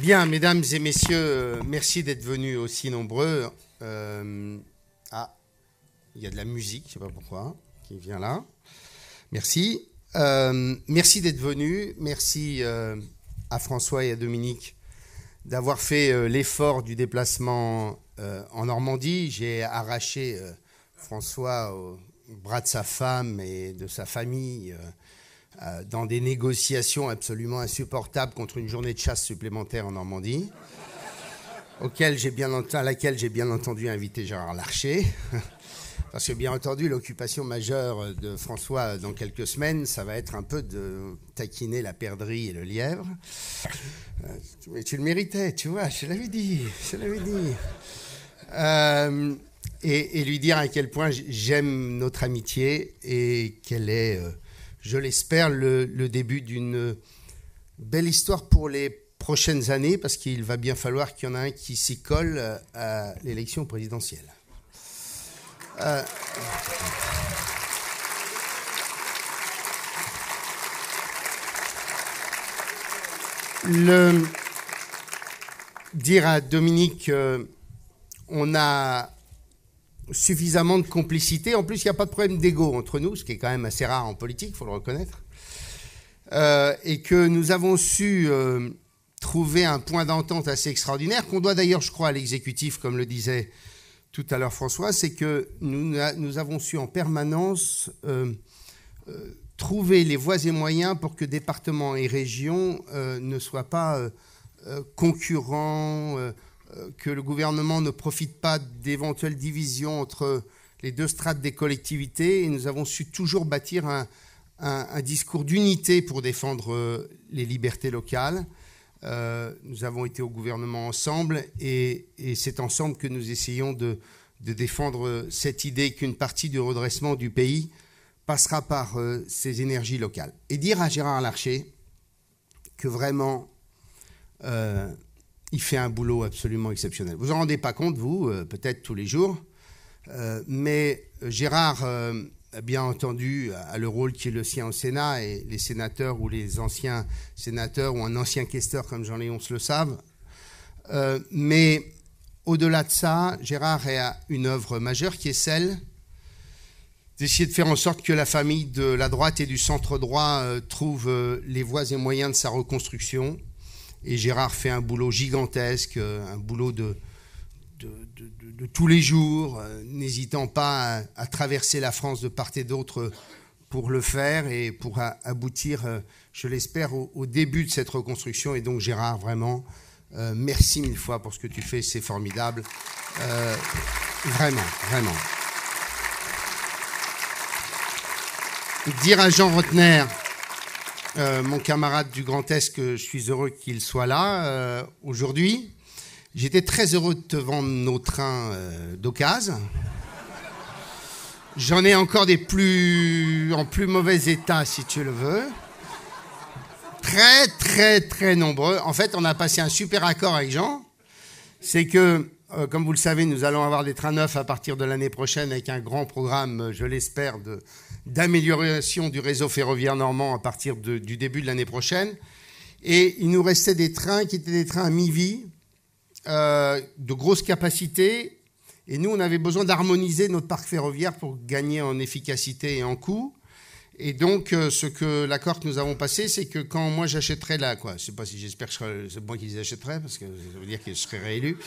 Bien, mesdames et messieurs, merci d'être venus aussi nombreux. Il y a de la musique, je ne sais pas pourquoi, qui vient là. Merci. Merci d'être venus. Merci à François et à Dominique d'avoir fait l'effort du déplacement en Normandie. J'ai arraché François au bras de sa femme et de sa famille dans des négociations absolument insupportables contre une journée de chasse supplémentaire en Normandie, à laquelle j'ai bien entendu invité Gérard Larcher. Parce que bien entendu, l'occupation majeure de François dans quelques semaines, ça va être un peu de taquiner la perdrix et le lièvre. Mais tu le méritais, tu vois, je l'avais dit. Et lui dire à quel point j'aime notre amitié et qu'elle est, je l'espère, le début d'une belle histoire pour les prochaines années, parce qu'il va bien falloir qu'il y en ait un qui s'y colle à l'élection présidentielle. Dire à Dominique, on a suffisamment de complicité. En plus, il n'y a pas de problème d'ego entre nous, ce qui est quand même assez rare en politique, il faut le reconnaître. Et que nous avons su trouver un point d'entente assez extraordinaire, qu'on doit d'ailleurs, je crois, à l'exécutif, comme le disait tout à l'heure François, c'est que nous avons su en permanence trouver les voies et moyens pour que départements et régions ne soient pas concurrents, que le gouvernement ne profite pas d'éventuelles divisions entre les deux strates des collectivités. Et nous avons su toujours bâtir un discours d'unité pour défendre les libertés locales. Nous avons été au gouvernement ensemble et c'est ensemble que nous essayons de défendre cette idée qu'une partie du redressement du pays passera par ces énergies locales. Et dire à Gérard Larcher que vraiment il fait un boulot absolument exceptionnel. Vous en rendez pas compte, vous, peut-être tous les jours, mais Gérard, bien entendu, a le rôle qui est le sien au Sénat, et les sénateurs ou les anciens sénateurs ou un ancien questeur comme Jean-Léon le savent. Mais au-delà de ça, Gérard a une œuvre majeure qui est celle d'essayer de faire en sorte que la famille de la droite et du centre-droit trouve les voies et moyens de sa reconstruction. Et Gérard fait un boulot gigantesque, un boulot de tous les jours, n'hésitant pas à traverser la France de part et d'autre pour le faire et pour aboutir, je l'espère, au début de cette reconstruction. Et donc Gérard, vraiment, merci mille fois pour ce que tu fais, c'est formidable. Vraiment. Dire à Jean Rotner, mon camarade du Grand Est, que je suis heureux qu'il soit là aujourd'hui. J'étais très heureux de te vendre nos trains d'occasion. J'en ai encore en plus mauvais état, si tu le veux. Très nombreux. En fait, on a passé un super accord avec Jean. C'est que, comme vous le savez, nous allons avoir des trains neufs à partir de l'année prochaine avec un grand programme, je l'espère, d'amélioration du réseau ferroviaire normand à partir du début de l'année prochaine. Et il nous restait des trains qui étaient des trains à mi-vie, de grosse capacité, et nous on avait besoin d'harmoniser notre parc ferroviaire pour gagner en efficacité et en coût. Et donc l'accord que nous avons passé, c'est que quand moi j'achèterai je sais pas si j'espère que c'est moi qui les achèterai, parce que ça veut dire que je serai réélu,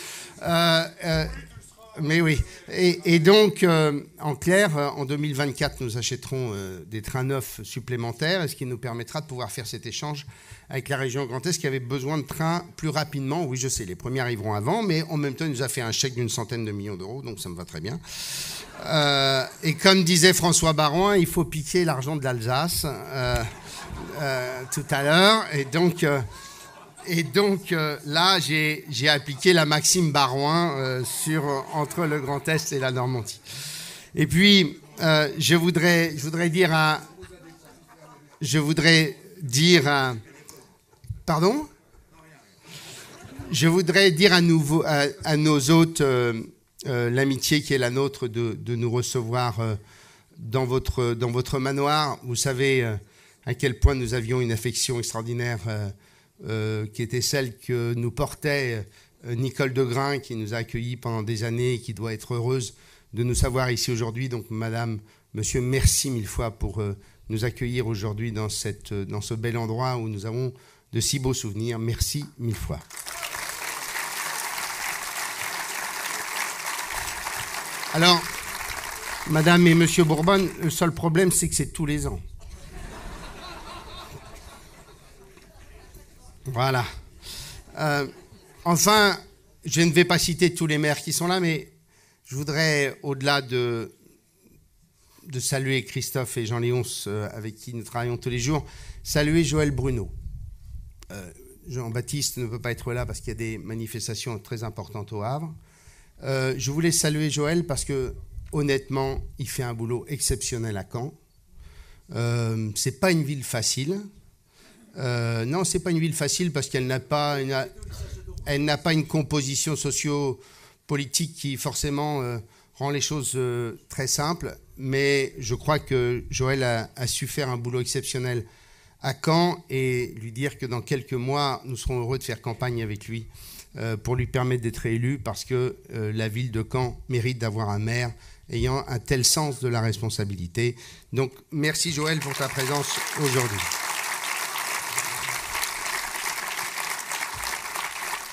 mais oui, et donc en clair, en 2024 nous achèterons des trains neufs supplémentaires, ce qui nous permettra de pouvoir faire cet échange avec la région Grand Est qui avait besoin de trains plus rapidement. Oui, je sais, les premiers arriveront avant, mais en même temps, il nous a fait un chèque d'100 millions d'euros, donc ça me va très bien. Et comme disait François Baroin, il faut piquer l'argent de l'Alsace tout à l'heure. Et donc là, j'ai appliqué la maxime Baroin entre le Grand Est et la Normandie. Et puis, je voudrais dire à nouveau à nos hôtes l'amitié qui est la nôtre de nous recevoir dans votre manoir. Vous savez à quel point nous avions une affection extraordinaire qui était celle que nous portait Nicole Degrain, qui nous a accueillis pendant des années et qui doit être heureuse de nous savoir ici aujourd'hui. Donc, madame, monsieur, merci mille fois pour nous accueillir aujourd'hui dans ce bel endroit où nous avons de si beaux souvenirs. Merci mille fois. Alors, madame et monsieur Bourbonne, le seul problème, c'est que c'est tous les ans. Voilà. Enfin, je ne vais pas citer tous les maires qui sont là, mais je voudrais, au-delà de saluer Christophe et Jean-Léonce, avec qui nous travaillons tous les jours, saluer Joël Bruno. Jean-Baptiste ne peut pas être là parce qu'il y a des manifestations très importantes au Havre. Je voulais saluer Joël parce que, honnêtement, il fait un boulot exceptionnel à Caen. C'est pas une ville facile. Non, c'est pas une ville facile parce qu'elle n'a pas une composition socio-politique qui forcément rend les choses très simples. Mais je crois que Joël a su faire un boulot exceptionnel à Caen et lui dire que dans quelques mois, nous serons heureux de faire campagne avec lui pour lui permettre d'être élu parce que la ville de Caen mérite d'avoir un maire ayant un tel sens de la responsabilité. Donc, merci Joël pour ta présence aujourd'hui.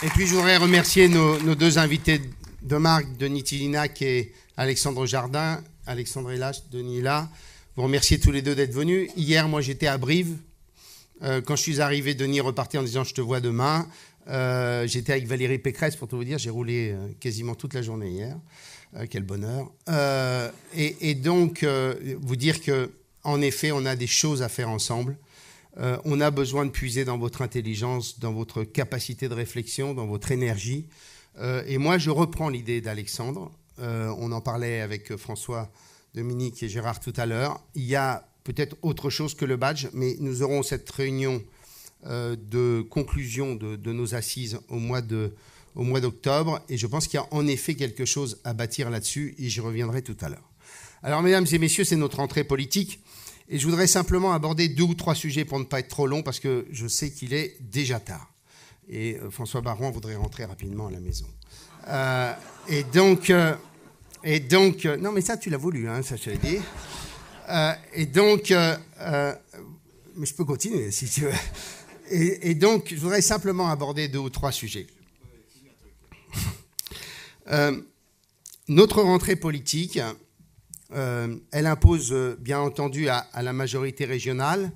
Et puis, je voudrais remercier nos deux invités de marque, Denis Tillinac et Alexandre Jardin. Alexandre est là, Denis est là. Vous remerciez tous les deux d'être venus. Hier, moi, j'étais à Brive. Quand je suis arrivé, Denis repartait en disant « je te vois demain ». J'étais avec Valérie Pécresse, pour tout vous dire. J'ai roulé quasiment toute la journée hier. Quel bonheur. Et donc, vous dire qu'en effet, on a des choses à faire ensemble. On a besoin de puiser dans votre intelligence, dans votre capacité de réflexion, dans votre énergie. Et moi, je reprends l'idée d'Alexandre. On en parlait avec François, Dominique et Gérard tout à l'heure. Il y a peut-être autre chose que le badge, mais nous aurons cette réunion de conclusion de nos assises au mois d'octobre. Et je pense qu'il y a en effet quelque chose à bâtir là-dessus, et j'y reviendrai tout à l'heure. Alors, mesdames et messieurs, c'est notre rentrée politique. Et je voudrais simplement aborder 2 ou 3 sujets pour ne pas être trop long, parce que je sais qu'il est déjà tard. Et François Baron voudrait rentrer rapidement à la maison. Et donc, non, mais ça, tu l'as voulu, hein, ça, je te l'ai dit. Mais je peux continuer, si tu veux. Et donc, je voudrais simplement aborder 2 ou 3 sujets. Notre rentrée politique, elle impose, bien entendu, à la majorité régionale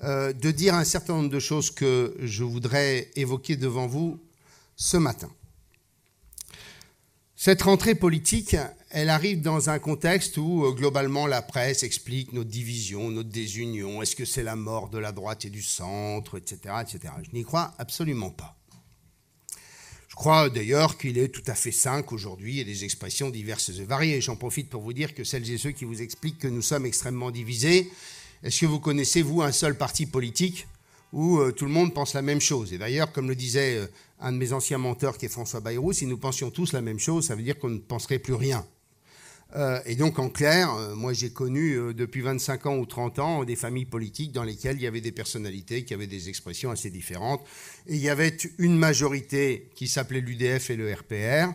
de dire un certain nombre de choses que je voudrais évoquer devant vous ce matin. Cette rentrée politique, elle arrive dans un contexte où, globalement, la presse explique notre division, notre désunion, est-ce que c'est la mort de la droite et du centre, etc., etc. Je n'y crois absolument pas. Je crois d'ailleurs qu'il est tout à fait sain qu'aujourd'hui, il y ait des expressions diverses et variées. J'en profite pour vous dire que celles et ceux qui vous expliquent que nous sommes extrêmement divisés, est-ce que vous connaissez, vous, un seul parti politique où tout le monde pense la même chose? Et d'ailleurs, comme le disait un de mes anciens menteurs, qui est François Bayrou, si nous pensions tous la même chose, ça veut dire qu'on ne penserait plus rien. Et donc, en clair, moi, j'ai connu depuis 25 ans ou 30 ans des familles politiques dans lesquelles il y avait des personnalités qui avaient des expressions assez différentes. Et il y avait une majorité qui s'appelait l'UDF et le RPR,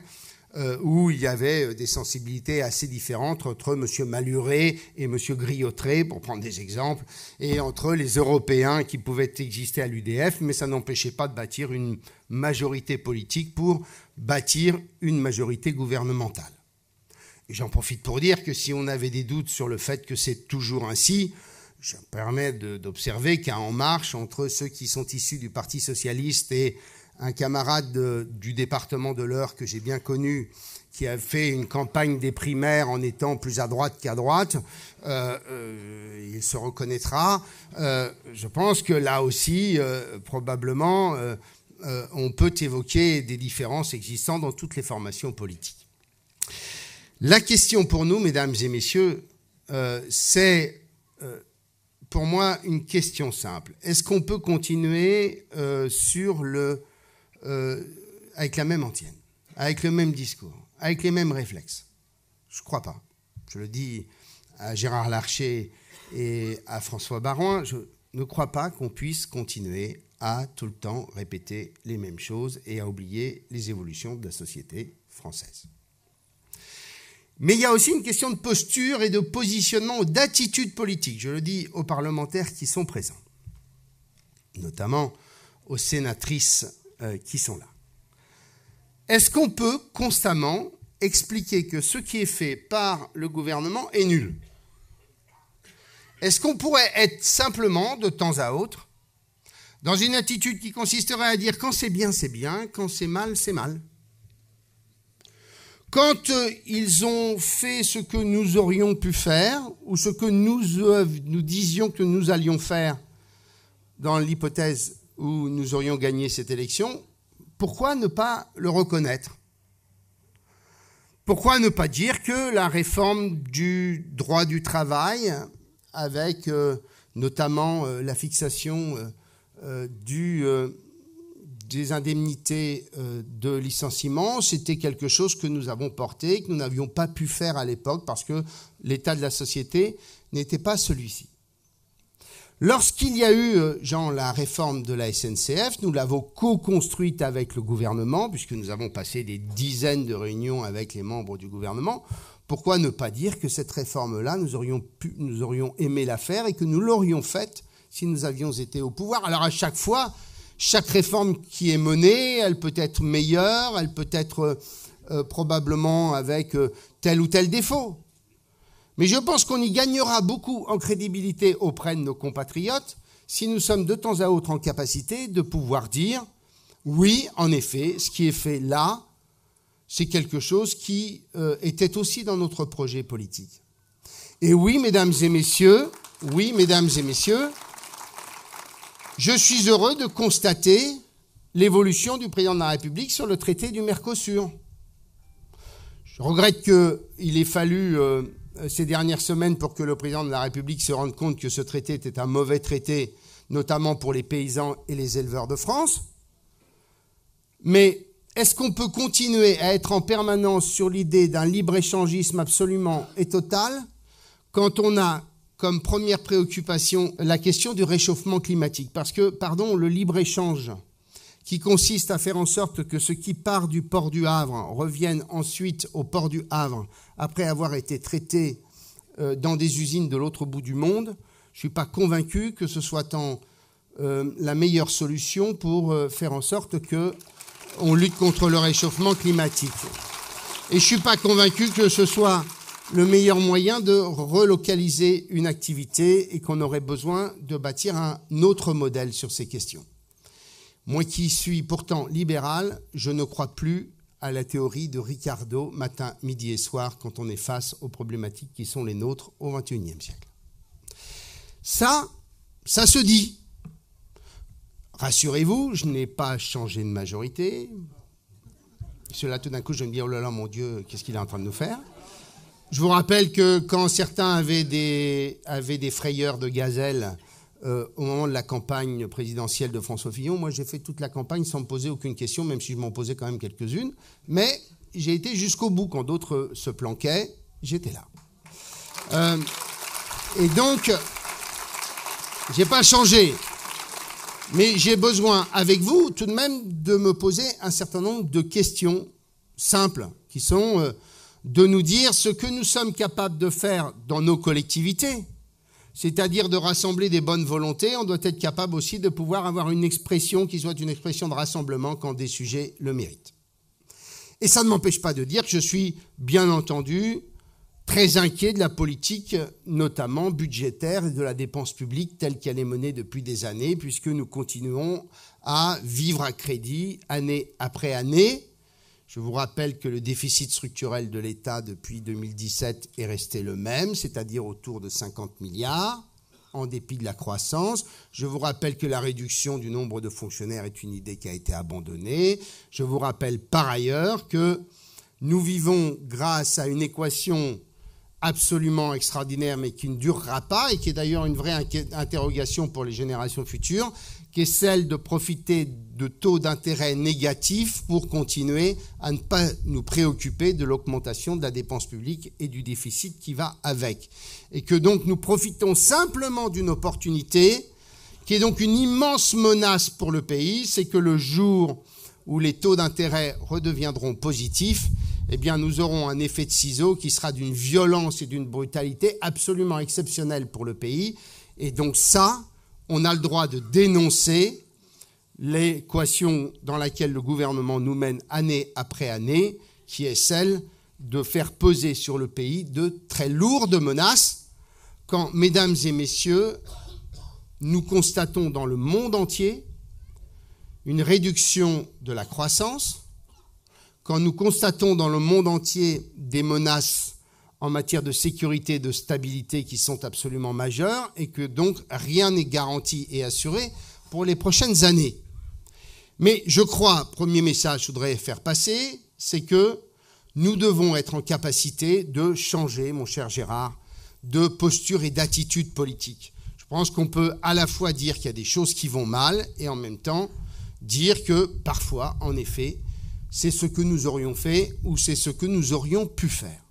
où il y avait des sensibilités assez différentes entre M. Malhuret et M. Griottret, pour prendre des exemples, et entre les Européens qui pouvaient exister à l'UDF, mais ça n'empêchait pas de bâtir une majorité politique pour bâtir une majorité gouvernementale. Et j'en profite pour dire que si on avait des doutes sur le fait que c'est toujours ainsi, je me permets d'observer qu'à En Marche, entre ceux qui sont issus du Parti socialiste et un camarade du département de l'Eure que j'ai bien connu, qui a fait une campagne des primaires en étant plus à droite qu'à droite, il se reconnaîtra. Je pense que là aussi, probablement, on peut évoquer des différences existant dans toutes les formations politiques. La question pour nous, mesdames et messieurs, c'est pour moi une question simple. Est-ce qu'on peut continuer avec la même antienne, avec le même discours, avec les mêmes réflexes? Je ne crois pas. Je le dis à Gérard Larcher et à François Baroin, je ne crois pas qu'on puisse continuer à tout le temps répéter les mêmes choses et à oublier les évolutions de la société française. Mais il y a aussi une question de posture et de positionnement ou d'attitude politique. Je le dis aux parlementaires qui sont présents, notamment aux sénatrices qui sont là. Est-ce qu'on peut constamment expliquer que ce qui est fait par le gouvernement est nul? Est-ce qu'on pourrait être simplement, de temps à autre, dans une attitude qui consisterait à dire quand c'est bien, quand c'est mal, c'est mal? Quand ils ont fait ce que nous aurions pu faire, ou ce que nous disions que nous allions faire dans l'hypothèse où nous aurions gagné cette élection, pourquoi ne pas le reconnaître? Pourquoi ne pas dire que la réforme du droit du travail, avec notamment la fixation des indemnités de licenciement, c'était quelque chose que nous avons porté, que nous n'avions pas pu faire à l'époque parce que l'état de la société n'était pas celui-ci. Lorsqu'il y a eu, la réforme de la SNCF, nous l'avons co-construite avec le gouvernement, puisque nous avons passé des dizaines de réunions avec les membres du gouvernement. Pourquoi ne pas dire que cette réforme-là, nous aurions aimé la faire et que nous l'aurions faite si nous avions été au pouvoir? Alors à chaque fois, chaque réforme qui est menée, elle peut être meilleure, elle peut être probablement avec tel ou tel défaut. Mais je pense qu'on y gagnera beaucoup en crédibilité auprès de nos compatriotes si nous sommes de temps à autre en capacité de pouvoir dire oui, en effet, ce qui est fait là, c'est quelque chose qui était aussi dans notre projet politique. Et oui, mesdames et messieurs, je suis heureux de constater l'évolution du président de la République sur le traité du Mercosur. Je regrette qu'il ait fallu ces dernières semaines pour que le président de la République se rende compte que ce traité était un mauvais traité, notamment pour les paysans et les éleveurs de France. Mais est-ce qu'on peut continuer à être en permanence sur l'idée d'un libre-échangisme absolument et total quand on a comme première préoccupation la question du réchauffement climatique? Parce que, le libre-échange qui consiste à faire en sorte que ce qui part du port du Havre revienne ensuite au port du Havre après avoir été traité dans des usines de l'autre bout du monde, je ne suis pas convaincu que ce soit la meilleure solution pour faire en sorte qu'on lutte contre le réchauffement climatique. Et je ne suis pas convaincu que ce soit le meilleur moyen de relocaliser une activité et qu'on aurait besoin de bâtir un autre modèle sur ces questions. Moi qui suis pourtant libéral, je ne crois plus à la théorie de Ricardo matin, midi et soir quand on est face aux problématiques qui sont les nôtres au XXIe siècle. Ça se dit. Rassurez-vous, je n'ai pas changé de majorité. Cela, tout d'un coup, je me dis, oh là là, mon Dieu, qu'est-ce qu'il est en train de nous faire? Je vous rappelle que quand certains avaient des frayeurs de gazelle au moment de la campagne présidentielle de François Fillon, moi j'ai fait toute la campagne sans me poser aucune question, même si je m'en posais quand même quelques-unes. Mais j'ai été jusqu'au bout. Quand d'autres se planquaient, j'étais là. Et donc, j'ai pas changé. Mais j'ai besoin, avec vous, tout de même, de me poser un certain nombre de questions simples, qui sont de nous dire ce que nous sommes capables de faire dans nos collectivités, c'est-à-dire de rassembler des bonnes volontés. On doit être capable aussi de pouvoir avoir une expression qui soit une expression de rassemblement quand des sujets le méritent. Et ça ne m'empêche pas de dire que je suis, bien entendu, très inquiet de la politique, notamment budgétaire, et de la dépense publique telle qu'elle est menée depuis des années, puisque nous continuons à vivre à crédit année après année. Je vous rappelle que le déficit structurel de l'État depuis 2017 est resté le même, c'est-à-dire autour de 50 milliards, en dépit de la croissance. Je vous rappelle que la réduction du nombre de fonctionnaires est une idée qui a été abandonnée. Je vous rappelle par ailleurs que nous vivons grâce à une équation absolument extraordinaire, mais qui ne durera pas, et qui est d'ailleurs une vraie interrogation pour les générations futures, qui est celle de profiter de taux d'intérêt négatifs pour continuer à ne pas nous préoccuper de l'augmentation de la dépense publique et du déficit qui va avec. Et que donc nous profitons simplement d'une opportunité qui est donc une immense menace pour le pays, c'est que le jour où les taux d'intérêt redeviendront positifs, eh bien, nous aurons un effet de ciseau qui sera d'une violence et d'une brutalité absolument exceptionnelle pour le pays. Et donc ça, on a le droit de dénoncer l'équation dans laquelle le gouvernement nous mène année après année, qui est celle de faire peser sur le pays de très lourdes menaces, quand, mesdames et messieurs, nous constatons dans le monde entier une réduction de la croissance, quand nous constatons dans le monde entier des menaces en matière de sécurité et de stabilité qui sont absolument majeures et que donc rien n'est garanti et assuré pour les prochaines années. Mais je crois, premier message que je voudrais faire passer, c'est que nous devons être en capacité de changer, mon cher Gérard, de posture et d'attitude politique. Je pense qu'on peut à la fois dire qu'il y a des choses qui vont mal et en même temps dire que parfois, en effet, c'est ce que nous aurions fait ou c'est ce que nous aurions pu faire.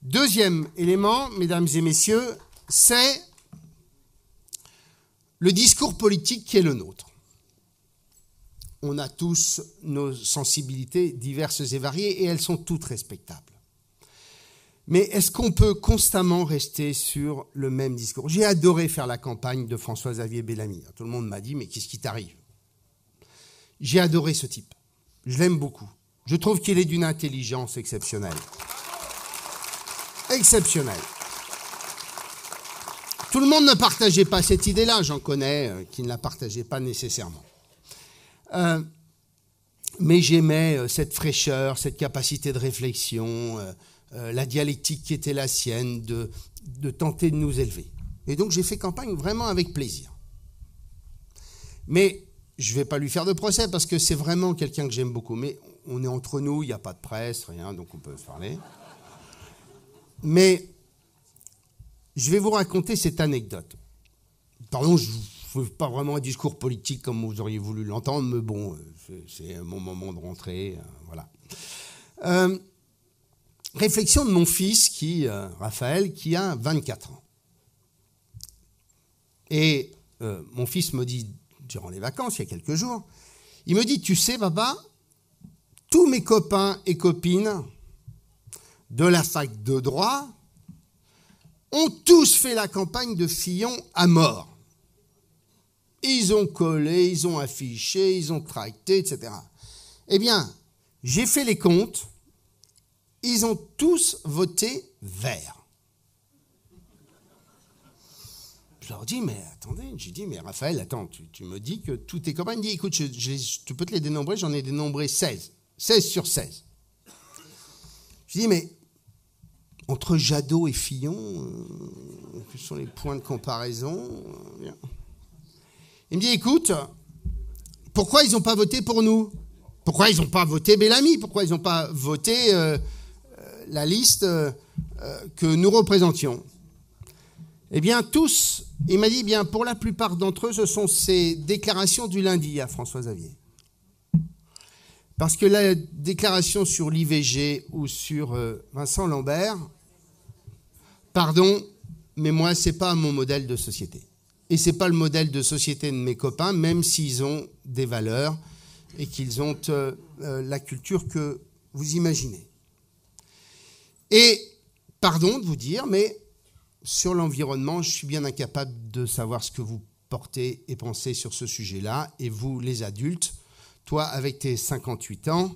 Deuxième élément, mesdames et messieurs, c'est le discours politique qui est le nôtre. On a tous nos sensibilités diverses et variées et elles sont toutes respectables. Mais est-ce qu'on peut constamment rester sur le même discours ? J'ai adoré faire la campagne de François-Xavier Bellamy. Tout le monde m'a dit « mais qu'est-ce qui t'arrive ?» J'ai adoré ce type. Je l'aime beaucoup. Je trouve qu'il est d'une intelligence exceptionnelle. Exceptionnelle. Tout le monde ne partageait pas cette idée-là. J'en connais qui ne la partageaient pas nécessairement. Mais j'aimais cette fraîcheur, cette capacité de réflexion, la dialectique qui était la sienne, de tenter de nous élever. Et donc j'ai fait campagne vraiment avec plaisir. Mais je ne vais pas lui faire de procès parce que c'est vraiment quelqu'un que j'aime beaucoup. Mais on est entre nous, il n'y a pas de presse, rien, donc on peut se parler. Mais je vais vous raconter cette anecdote. Pardon, je ne fais pas vraiment un discours politique comme vous auriez voulu l'entendre, mais bon, c'est mon moment de rentrée, voilà. Réflexion de mon fils, Raphaël, qui a 24 ans. Et mon fils me dit, durant les vacances, il y a quelques jours, il me dit, tu sais, papa, tous mes copains et copines de la fac de droit ont tous fait la campagne de Fillon à mort. Ils ont collé, ils ont affiché, ils ont tracté, etc. Eh bien, j'ai fait les comptes, ils ont tous voté vert. Je leur dis, mais attendez, j'ai dit, mais Raphaël, attends, tu me dis que tous tes copains, il me dit, écoute, tu peux te les dénombrer, j'en ai dénombré 16. 16 sur 16. Je dis, mais entre Jadot et Fillon, quels sont les points de comparaison ? Il me dit, écoute, pourquoi ils n'ont pas voté pour nous ? Pourquoi ils n'ont pas voté Bellamy ? Pourquoi ils n'ont pas voté la liste que nous représentions ? Eh bien, tous, il m'a dit, bien, pour la plupart d'entre eux, ce sont ces déclarations du lundi à François-Xavier. Parce que la déclaration sur l'IVG ou sur Vincent Lambert, pardon, mais moi, ce n'est pas mon modèle de société. Et ce n'est pas le modèle de société de mes copains, même s'ils ont des valeurs et qu'ils ont la culture que vous imaginez. Et, pardon de vous dire, mais sur l'environnement, je suis bien incapable de savoir ce que vous portez et pensez sur ce sujet-là. Et vous, les adultes, toi, avec tes 58 ans,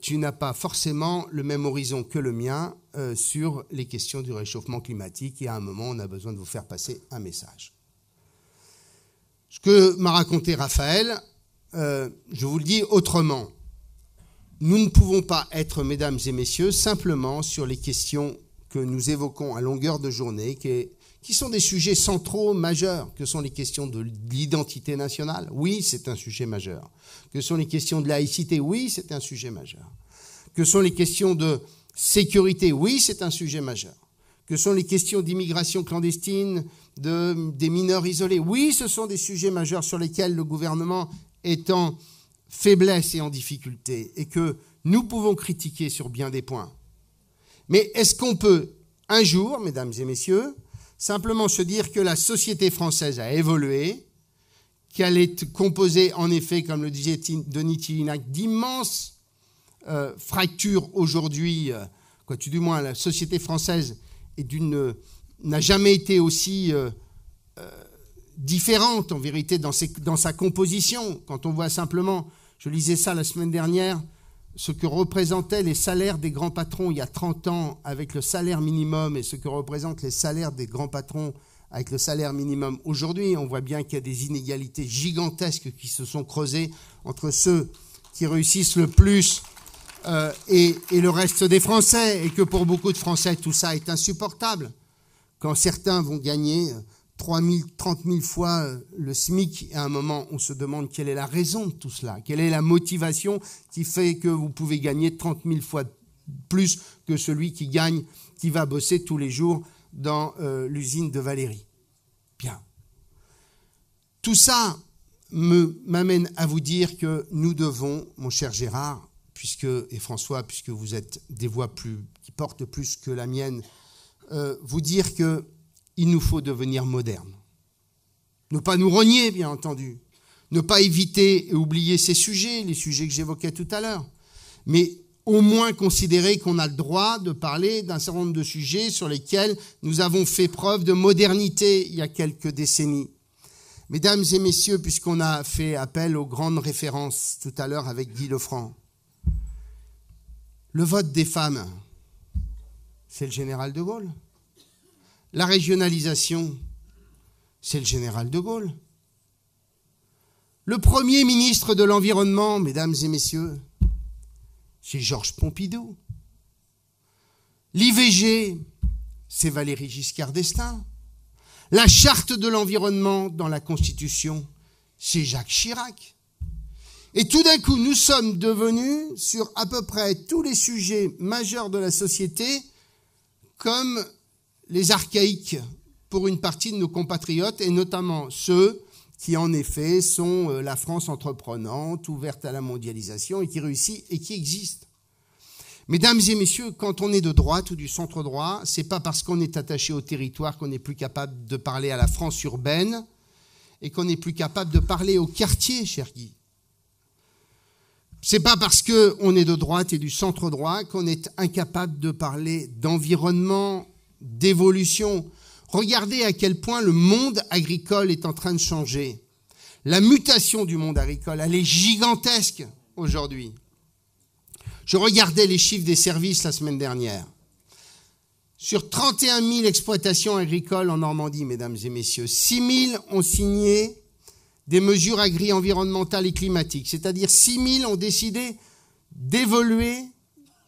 tu n'as pas forcément le même horizon que le mien sur les questions du réchauffement climatique. Et à un moment, on a besoin de vous faire passer un message. Ce que m'a raconté Raphaël, je vous le dis autrement. Nous ne pouvons pas être, mesdames et messieurs, simplement sur les questions que nous évoquons à longueur de journée, qui sont des sujets centraux majeurs, que sont les questions de l'identité nationale. Oui, c'est un sujet majeur. Que sont les questions de laïcité. Oui, c'est un sujet majeur. Que sont les questions de sécurité. Oui, c'est un sujet majeur. Que sont les questions d'immigration clandestine, des mineurs isolés. Oui, ce sont des sujets majeurs sur lesquels le gouvernement est en faiblesse et en difficulté et que nous pouvons critiquer sur bien des points. Mais est-ce qu'on peut, un jour, mesdames et messieurs, simplement se dire que la société française a évolué, qu'elle est composée, en effet, comme le disait Denis Tillinac, d'immenses fractures aujourd'hui, du moins la société française n'a jamais été aussi différente, en vérité, dans sa composition. Quand on voit simplement, je lisais ça la semaine dernière, ce que représentaient les salaires des grands patrons il y a 30 ans avec le salaire minimum et ce que représentent les salaires des grands patrons avec le salaire minimum aujourd'hui, on voit bien qu'il y a des inégalités gigantesques qui se sont creusées entre ceux qui réussissent le plus et le reste des Français, et que pour beaucoup de Français, tout ça est insupportable. Quand certains vont gagner 30 000 fois le SMIC, à un moment, on se demande quelle est la raison de tout cela, quelle est la motivation qui fait que vous pouvez gagner 30 000 fois plus que celui qui va bosser tous les jours dans l'usine de Valérie. Bien. Tout ça m'amène à vous dire que nous devons, mon cher Gérard, et François, puisque vous êtes des voix qui portent plus que la mienne, vous dire qu'il nous faut devenir modernes. Ne pas nous renier, bien entendu. Ne pas éviter et oublier ces sujets, les sujets que j'évoquais tout à l'heure. Mais au moins considérer qu'on a le droit de parler d'un certain nombre de sujets sur lesquels nous avons fait preuve de modernité il y a quelques décennies. Mesdames et messieurs, puisqu'on a fait appel aux grandes références tout à l'heure avec Guy Lefranc, le vote des femmes, c'est le général de Gaulle. La régionalisation, c'est le général de Gaulle. Le premier ministre de l'Environnement, mesdames et messieurs, c'est Georges Pompidou. L'IVG, c'est Valéry Giscard d'Estaing. La charte de l'environnement dans la Constitution, c'est Jacques Chirac. Et tout d'un coup, nous sommes devenus, sur à peu près tous les sujets majeurs de la société, comme les archaïques pour une partie de nos compatriotes, et notamment ceux qui, en effet, sont la France entreprenante, ouverte à la mondialisation, et qui réussit et qui existe. Mesdames et messieurs, quand on est de droite ou du centre-droit, c'est pas parce qu'on est attaché au territoire qu'on n'est plus capable de parler à la France urbaine et qu'on n'est plus capable de parler au quartier, cher Guy. C'est pas parce qu'on est de droite et du centre-droit qu'on est incapable de parler d'environnement, d'évolution. Regardez à quel point le monde agricole est en train de changer. La mutation du monde agricole, elle est gigantesque aujourd'hui. Je regardais les chiffres des services la semaine dernière. Sur 31 000 exploitations agricoles en Normandie, mesdames et messieurs, 6 000 ont signé des mesures agri-environnementales et climatiques. C'est-à-dire 6 000 ont décidé d'évoluer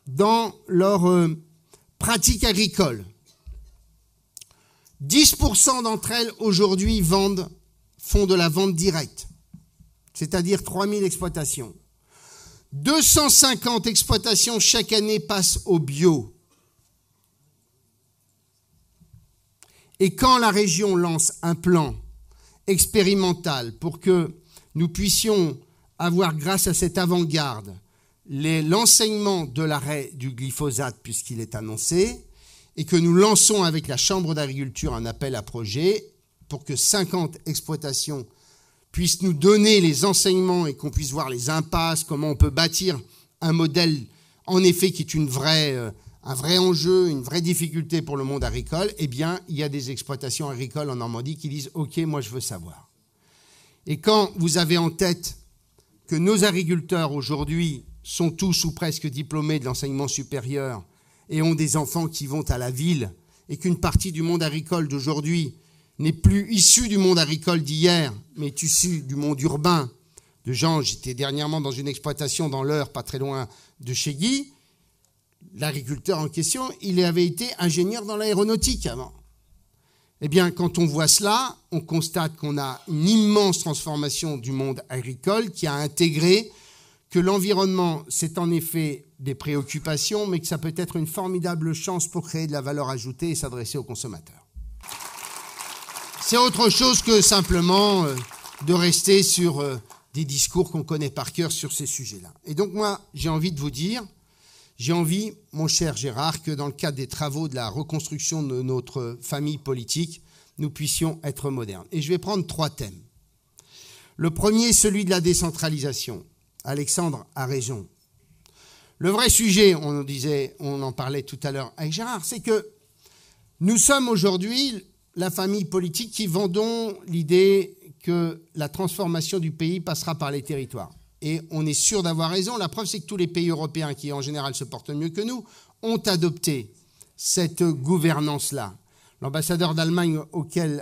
dans leur pratique agricole. 10% d'entre elles, aujourd'hui, font de la vente directe, c'est-à-dire 3 000 exploitations. 250 exploitations chaque année passent au bio. Et quand la région lance un plan expérimental pour que nous puissions avoir, grâce à cette avant-garde, l'enseignement de l'arrêt du glyphosate, puisqu'il est annoncé, et que nous lançons avec la Chambre d'agriculture un appel à projet pour que 50 exploitations puissent nous donner les enseignements et qu'on puisse voir les impasses, comment on peut bâtir un modèle, en effet, qui est un vrai enjeu, une vraie difficulté pour le monde agricole, eh bien, il y a des exploitations agricoles en Normandie qui disent « Ok, moi je veux savoir ». Et quand vous avez en tête que nos agriculteurs aujourd'hui sont tous ou presque diplômés de l'enseignement supérieur et ont des enfants qui vont à la ville, et qu'une partie du monde agricole d'aujourd'hui n'est plus issue du monde agricole d'hier, mais est issue du monde urbain. J'étais dernièrement dans une exploitation dans l'Eure, pas très loin de chez Guy. L'agriculteur en question, il avait été ingénieur dans l'aéronautique avant. Eh bien, quand on voit cela, on constate qu'on a une immense transformation du monde agricole qui a intégré que l'environnement, c'est en effet des préoccupations, mais que ça peut être une formidable chance pour créer de la valeur ajoutée et s'adresser aux consommateurs. C'est autre chose que simplement de rester sur des discours qu'on connaît par cœur sur ces sujets-là. Et donc moi, j'ai envie de vous dire, j'ai envie, mon cher Gérard, que dans le cadre des travaux de la reconstruction de notre famille politique, nous puissions être modernes. Et je vais prendre 3 thèmes. Le premier, celui de la décentralisation. Alexandre a raison. Le vrai sujet, on en parlait tout à l'heure avec Gérard, c'est que nous sommes aujourd'hui la famille politique qui vendons l'idée que la transformation du pays passera par les territoires. Et on est sûr d'avoir raison. La preuve, c'est que tous les pays européens, qui en général se portent mieux que nous, ont adopté cette gouvernance-là. L'ambassadeur d'Allemagne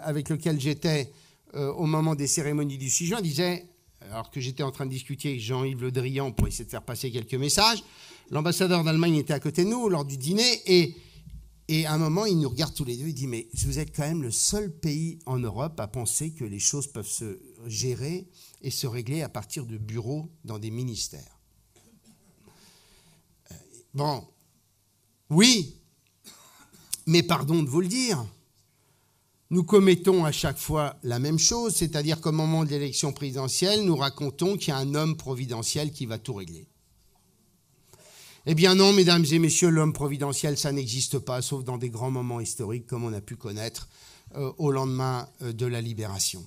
avec lequel j'étais au moment des cérémonies du 6 juin disait, alors que j'étais en train de discuter avec Jean-Yves Le Drian pour essayer de faire passer quelques messages, l'ambassadeur d'Allemagne était à côté de nous lors du dîner et à un moment, il nous regarde tous les deux, il dit « Mais vous êtes quand même le seul pays en Europe à penser que les choses peuvent se gérer et se régler à partir de bureaux dans des ministères. » Bon, oui, mais pardon de vous le dire, nous commettons à chaque fois la même chose, c'est-à-dire qu'au moment de l'élection présidentielle, nous racontons qu'il y a un homme providentiel qui va tout régler. Eh bien non, mesdames et messieurs, l'homme providentiel, ça n'existe pas, sauf dans des grands moments historiques comme on a pu connaître au lendemain de la Libération.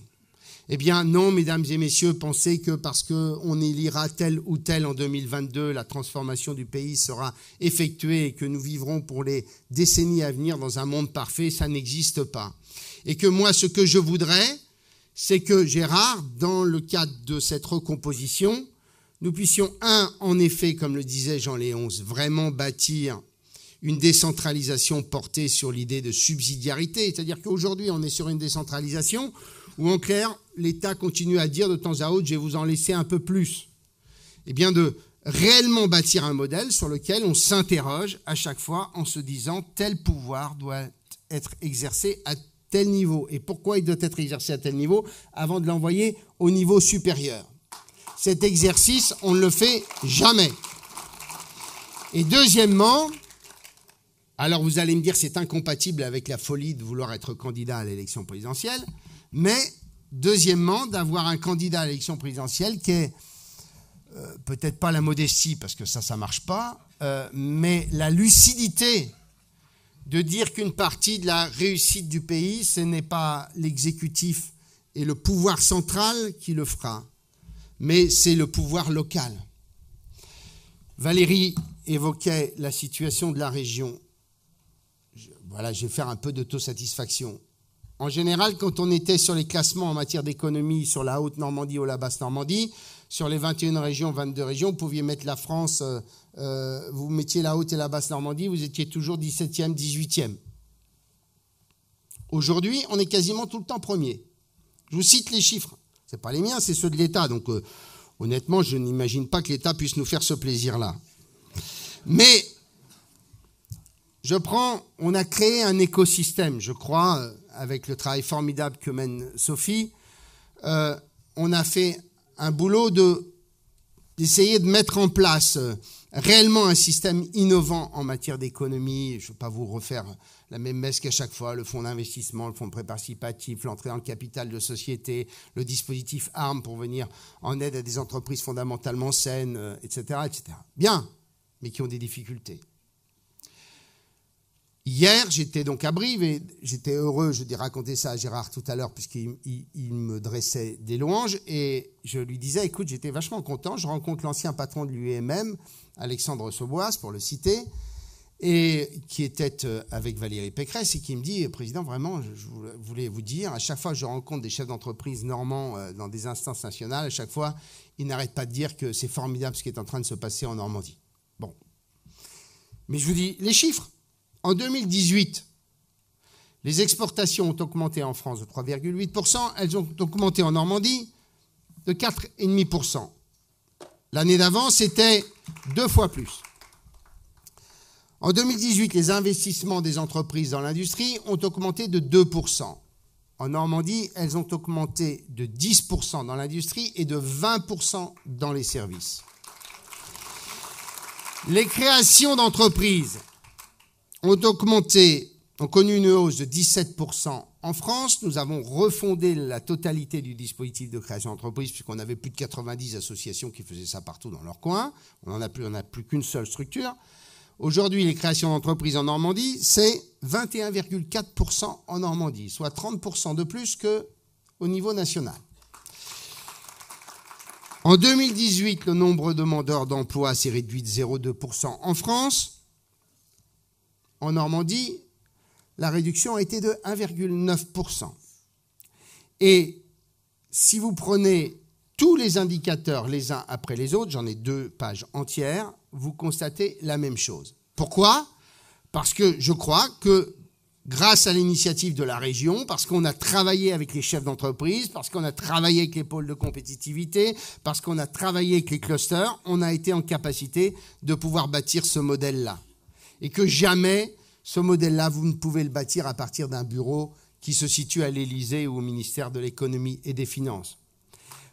Eh bien non, mesdames et messieurs, pensez que parce qu'on élira tel ou tel en 2022, la transformation du pays sera effectuée et que nous vivrons pour les décennies à venir dans un monde parfait, ça n'existe pas. Et que moi, ce que je voudrais, c'est que Gérard, dans le cadre de cette recomposition, nous puissions, en effet, comme le disait Jean-Léon, vraiment bâtir une décentralisation portée sur l'idée de subsidiarité. C'est-à-dire qu'aujourd'hui, on est sur une décentralisation où, en clair, l'État continue à dire de temps à autre, je vais vous en laisser un peu plus. Eh bien, de réellement bâtir un modèle sur lequel on s'interroge à chaque fois en se disant tel pouvoir doit être exercé à tel niveau. Et pourquoi il doit être exercé à tel niveau avant de l'envoyer au niveau supérieur? Cet exercice, on ne le fait jamais. Et deuxièmement, alors vous allez me dire c'est incompatible avec la folie de vouloir être candidat à l'élection présidentielle, mais deuxièmement, d'avoir un candidat à l'élection présidentielle qui est peut-être pas la modestie, parce que ça ne marche pas, mais la lucidité de dire qu'une partie de la réussite du pays, ce n'est pas l'exécutif et le pouvoir central qui le fera, mais c'est le pouvoir local. Valérie évoquait la situation de la région. Voilà, je vais faire un peu d'autosatisfaction. En général, quand on était sur les classements en matière d'économie sur la Haute-Normandie ou la Basse-Normandie, sur les 21 régions, 22 régions, vous pouviez mettre la France, vous mettiez la Haute et la Basse-Normandie, vous étiez toujours 17e, 18e. Aujourd'hui, on est quasiment tout le temps premier. Je vous cite les chiffres. Ce n'est pas les miens, c'est ceux de l'État. Donc, honnêtement, je n'imagine pas que l'État puisse nous faire ce plaisir-là. Mais, on a créé un écosystème, je crois, avec le travail formidable que mène Sophie. On a fait un boulot d'essayer de mettre en place réellement un système innovant en matière d'économie. Je ne vais pas vous refaire la même messe qu'à chaque fois, le fonds d'investissement, le fonds de prêt participatif, l'entrée dans le capital de société, le dispositif ARM pour venir en aide à des entreprises fondamentalement saines, etc., etc. Bien, mais qui ont des difficultés. Hier, j'étais donc à Brive et j'étais heureux, je dis raconter ça à Gérard tout à l'heure puisqu'il me dressait des louanges et je lui disais, écoute, j'étais vachement content, je rencontre l'ancien patron de l'UEMM, Alexandre Soboise, pour le citer, et qui était avec Valérie Pécresse et qui me dit, Président, vraiment, je voulais vous dire, à chaque fois que je rencontre des chefs d'entreprise normands dans des instances nationales, à chaque fois, ils n'arrêtent pas de dire que c'est formidable ce qui est en train de se passer en Normandie. Bon. Mais je vous dis, les chiffres. En 2018, les exportations ont augmenté en France de 3,8%, elles ont augmenté en Normandie de 4,5%. L'année d'avant, c'était 2 fois plus. En 2018, les investissements des entreprises dans l'industrie ont augmenté de 2%. En Normandie, elles ont augmenté de 10% dans l'industrie et de 20% dans les services. Les créations d'entreprises ont connu une hausse de 17% en France. Nous avons refondé la totalité du dispositif de création d'entreprise puisqu'on avait plus de 90 associations qui faisaient ça partout dans leur coin. On n'a plus qu'une seule structure. Aujourd'hui, les créations d'entreprises en Normandie, c'est 21,4% en Normandie, soit 30% de plus qu'au niveau national. En 2018, le nombre de demandeurs d'emploi s'est réduit de 0,2% en France. En Normandie, la réduction a été de 1,9%. Et si vous prenez tous les indicateurs les uns après les autres, j'en ai 2 pages entières, vous constatez la même chose. Pourquoi ? Parce que je crois que grâce à l'initiative de la région, parce qu'on a travaillé avec les chefs d'entreprise, parce qu'on a travaillé avec les pôles de compétitivité, parce qu'on a travaillé avec les clusters, on a été en capacité de pouvoir bâtir ce modèle-là. Et que jamais, ce modèle-là, vous ne pouvez le bâtir à partir d'un bureau qui se situe à l'Élysée ou au ministère de l'Économie et des Finances.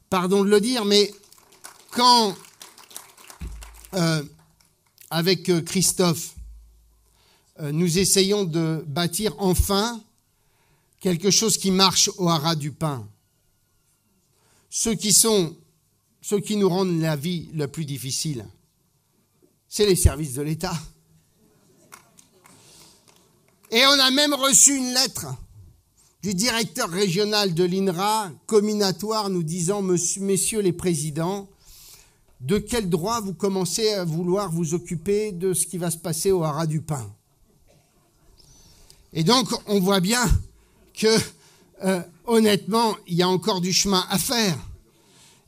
Pardon de le dire, mais quand, avec Christophe, nous essayons de bâtir enfin quelque chose qui marche au haras du pain, ceux qui nous rendent la vie la plus difficile, c'est les services de l'État. Et on a même reçu une lettre du directeur régional de l'INRA, comminatoire, nous disant « Messieurs les présidents, de quel droit vous commencez à vouloir vous occuper de ce qui va se passer au haras du pain ?» Et donc, on voit bien que, honnêtement, il y a encore du chemin à faire.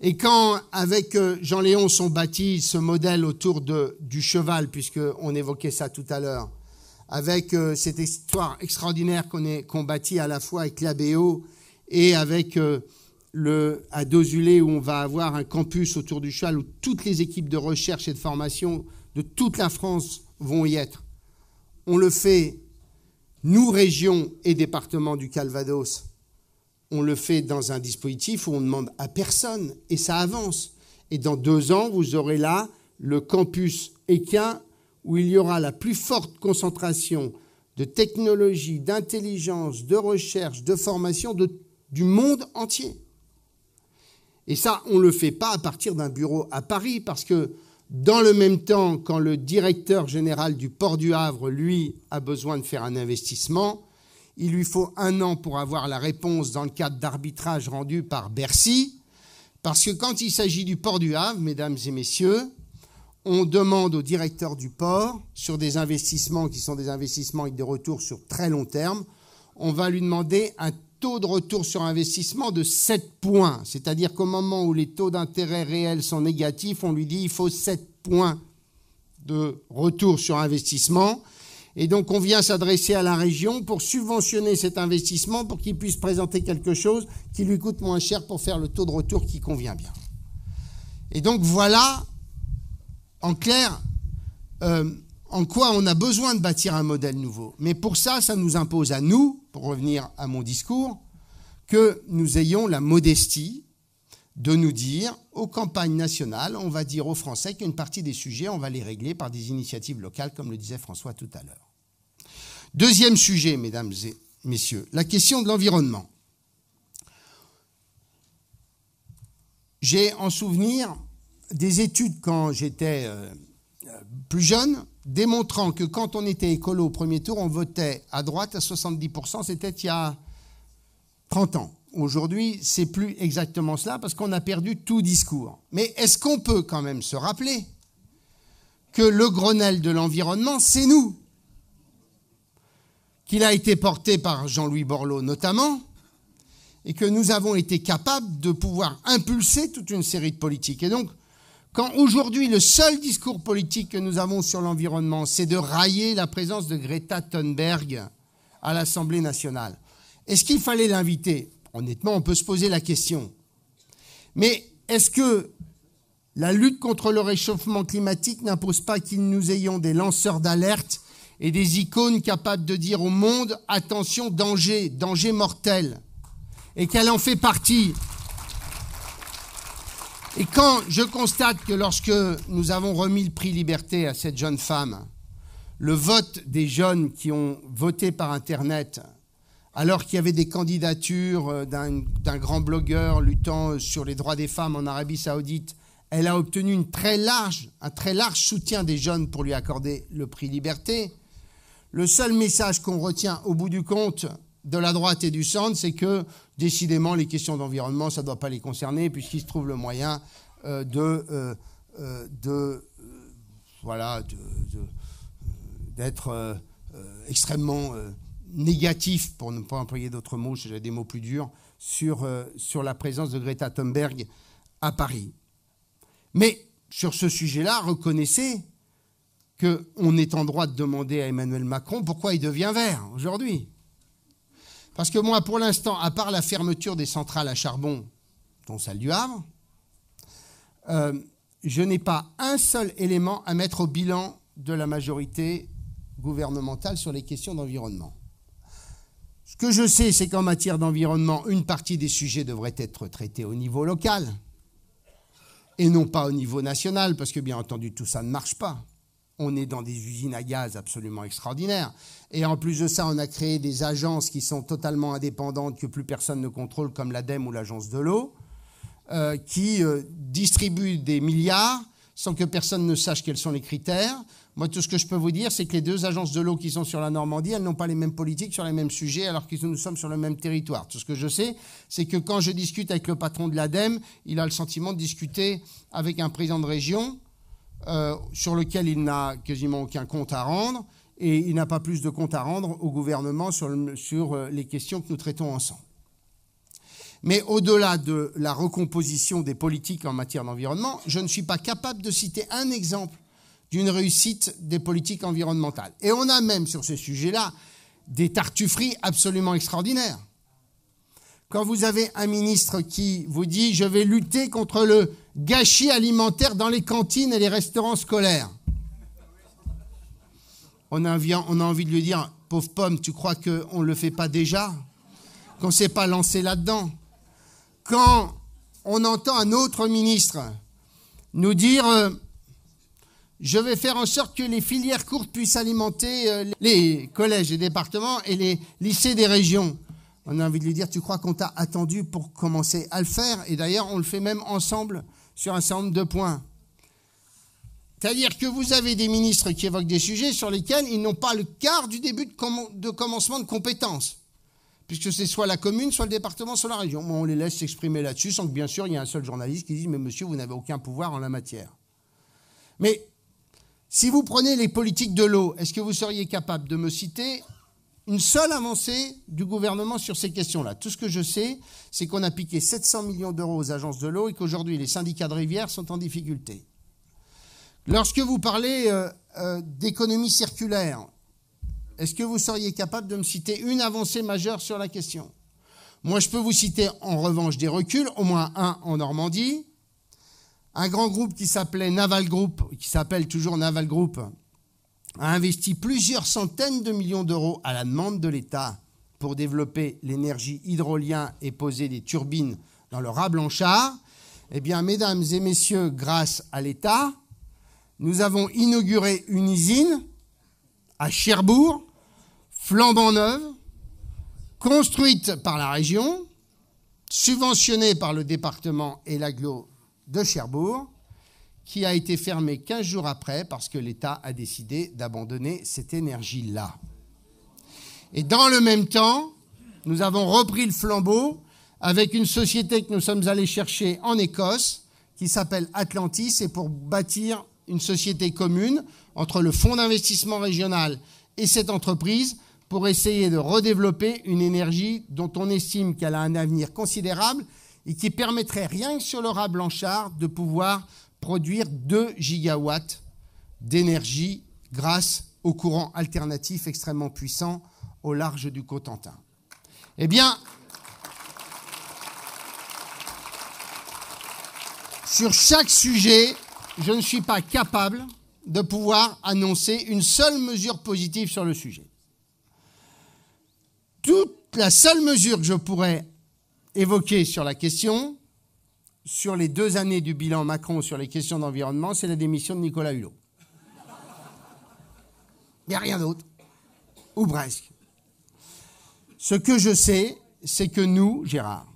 Et quand, avec Jean-Léonce, on bâtit ce modèle autour du cheval, puisqu'on évoquait ça tout à l'heure, avec cette histoire extraordinaire qu'on bâtit à la fois avec l'ABO et avec à Dozulé, où on va avoir un campus autour du cheval, où toutes les équipes de recherche et de formation de toute la France vont y être. On le fait, nous, région et département du Calvados, on le fait dans un dispositif où on ne demande à personne, et ça avance. Et dans 2 ans, vous aurez là le campus équin, où il y aura la plus forte concentration de technologie, d'intelligence, de recherche, de formation du monde entier. Et ça, on ne le fait pas à partir d'un bureau à Paris, parce que dans le même temps, quand le directeur général du port du Havre, lui, a besoin de faire un investissement, il lui faut 1 an pour avoir la réponse dans le cadre d'arbitrage rendu par Bercy, parce que quand il s'agit du port du Havre, mesdames et messieurs, on demande au directeur du port, sur des investissements qui sont des investissements avec des retours sur très long terme, on va lui demander un taux de retour sur investissement de 7 points. C'est-à-dire qu'au moment où les taux d'intérêt réels sont négatifs, on lui dit qu'il faut 7 points de retour sur investissement. Et donc on vient s'adresser à la région pour subventionner cet investissement pour qu'il puisse présenter quelque chose qui lui coûte moins cher pour faire le taux de retour qui convient bien. Et donc voilà, en clair, en quoi on a besoin de bâtir un modèle nouveau. Mais pour ça, ça nous impose à nous, pour revenir à mon discours, que nous ayons la modestie de nous dire, aux campagnes nationales, on va dire aux Français qu'une partie des sujets, on va les régler par des initiatives locales, comme le disait François tout à l'heure. Deuxième sujet, mesdames et messieurs, la question de l'environnement. J'ai en souvenir des études quand j'étais plus jeune, démontrant que quand on était écolo au premier tour, on votait à droite à 70%, c'était il y a 30 ans. Aujourd'hui, c'est plus exactement cela parce qu'on a perdu tout discours. Mais est-ce qu'on peut quand même se rappeler que le Grenelle de l'environnement, c'est nous, qu'il a été porté par Jean-Louis Borloo notamment, et que nous avons été capables de pouvoir impulser toute une série de politiques. Et donc, quand aujourd'hui, le seul discours politique que nous avons sur l'environnement, c'est de railler la présence de Greta Thunberg à l'Assemblée nationale, est-ce qu'il fallait l'inviter ? Honnêtement, on peut se poser la question. Mais est-ce que la lutte contre le réchauffement climatique n'impose pas qu'il nous ayons des lanceurs d'alerte et des icônes capables de dire au monde « Attention, danger, danger mortel » et qu'elle en fait partie. Et quand je constate que lorsque nous avons remis le prix Liberté à cette jeune femme, le vote des jeunes qui ont voté par Internet, alors qu'il y avait des candidatures d'un grand blogueur luttant sur les droits des femmes en Arabie Saoudite, Elle a obtenu un très large soutien des jeunes pour lui accorder le prix Liberté. Le seul message qu'on retient au bout du compte de la droite et du centre, c'est que, décidément, les questions d'environnement, ça ne doit pas les concerner, puisqu'il se trouve le moyen d'être extrêmement négatif, pour ne pas employer d'autres mots, j'ai des mots plus durs, sur la présence de Greta Thunberg à Paris. Mais sur ce sujet-là, reconnaissez qu'on est en droit de demander à Emmanuel Macron pourquoi il devient vert aujourd'hui. Parce que moi, pour l'instant, à part la fermeture des centrales à charbon, dont celle du Havre, je n'ai pas un seul élément à mettre au bilan de la majorité gouvernementale sur les questions d'environnement. Ce que je sais, c'est qu'en matière d'environnement, une partie des sujets devrait être traités au niveau local et non pas au niveau national, parce que bien entendu, tout ça ne marche pas. On est dans des usines à gaz absolument extraordinaires. Et en plus de ça, on a créé des agences qui sont totalement indépendantes, que plus personne ne contrôle, comme l'ADEME ou l'Agence de l'eau, qui distribuent des milliards sans que personne ne sache quels sont les critères. Moi, tout ce que je peux vous dire, c'est que les deux agences de l'eau qui sont sur la Normandie, elles n'ont pas les mêmes politiques sur les mêmes sujets, alors que nous sommes sur le même territoire. Tout ce que je sais, c'est que quand je discute avec le patron de l'ADEME, il a le sentiment de discuter avec un président de région sur lequel il n'a quasiment aucun compte à rendre, et il n'a pas plus de compte à rendre au gouvernement sur les questions que nous traitons ensemble. Mais au-delà de la recomposition des politiques en matière d'environnement, je ne suis pas capable de citer un exemple d'une réussite des politiques environnementales. Et on a même sur ce sujet-là des tartufferies absolument extraordinaires. Quand vous avez un ministre qui vous dit « je vais lutter contre le gâchis alimentaire dans les cantines et les restaurants scolaires », on a envie de lui dire « pauvre pomme, tu crois qu'on ne le fait pas déjà ? Qu'on ne s'est pas lancé là-dedans ?» Quand on entend un autre ministre nous dire je vais faire en sorte que les filières courtes puissent alimenter les collèges et départements et les lycées des régions, on a envie de lui dire tu crois qu'on t'a attendu pour commencer à le faire? Et d'ailleurs, on le fait même ensemble sur un certain nombre de points. C'est-à-dire que vous avez des ministres qui évoquent des sujets sur lesquels ils n'ont pas le quart du début de commencement de compétences. Puisque c'est soit la commune, soit le département, soit la région. Bon, on les laisse s'exprimer là-dessus, sans que bien sûr il y ait un seul journaliste qui dise « mais monsieur, vous n'avez aucun pouvoir en la matière ». Mais si vous prenez les politiques de l'eau, est-ce que vous seriez capable de me citer une seule avancée du gouvernement sur ces questions-là? Tout ce que je sais, c'est qu'on a piqué 700 millions d'euros aux agences de l'eau et qu'aujourd'hui les syndicats de rivière sont en difficulté. Lorsque vous parlez d'économie circulaire, est-ce que vous seriez capable de me citer une avancée majeure sur la question? Moi, je peux vous citer en revanche des reculs, au moins un en Normandie. Un grand groupe qui s'appelait Naval Group, qui s'appelle toujours Naval Group, a investi plusieurs centaines de millions d'euros à la demande de l'État pour développer l'énergie hydrolienne et poser des turbines dans le Raz Blanchard. Eh bien, mesdames et messieurs, grâce à l'État, nous avons inauguré une usine à Cherbourg, flambant neuve, construite par la région, subventionnée par le département et l'agglo de Cherbourg, qui a été fermée 15 jours après parce que l'État a décidé d'abandonner cette énergie-là. Et dans le même temps, nous avons repris le flambeau avec une société que nous sommes allés chercher en Écosse, qui s'appelle Atlantis, et pour bâtir une société commune entre le fonds d'investissement régional et cette entreprise pour essayer de redévelopper une énergie dont on estime qu'elle a un avenir considérable et qui permettrait rien que sur le Raz Blanchard de pouvoir produire 2 gigawatts d'énergie grâce au courant alternatif extrêmement puissant au large du Cotentin. Eh bien, sur chaque sujet, je ne suis pas capable de pouvoir annoncer une seule mesure positive sur le sujet. Toute la seule mesure que je pourrais évoquer sur la question, sur les 2 années du bilan Macron sur les questions d'environnement, c'est la démission de Nicolas Hulot. Il n'y a rien d'autre, ou presque. Ce que je sais, c'est que nous, Gérard,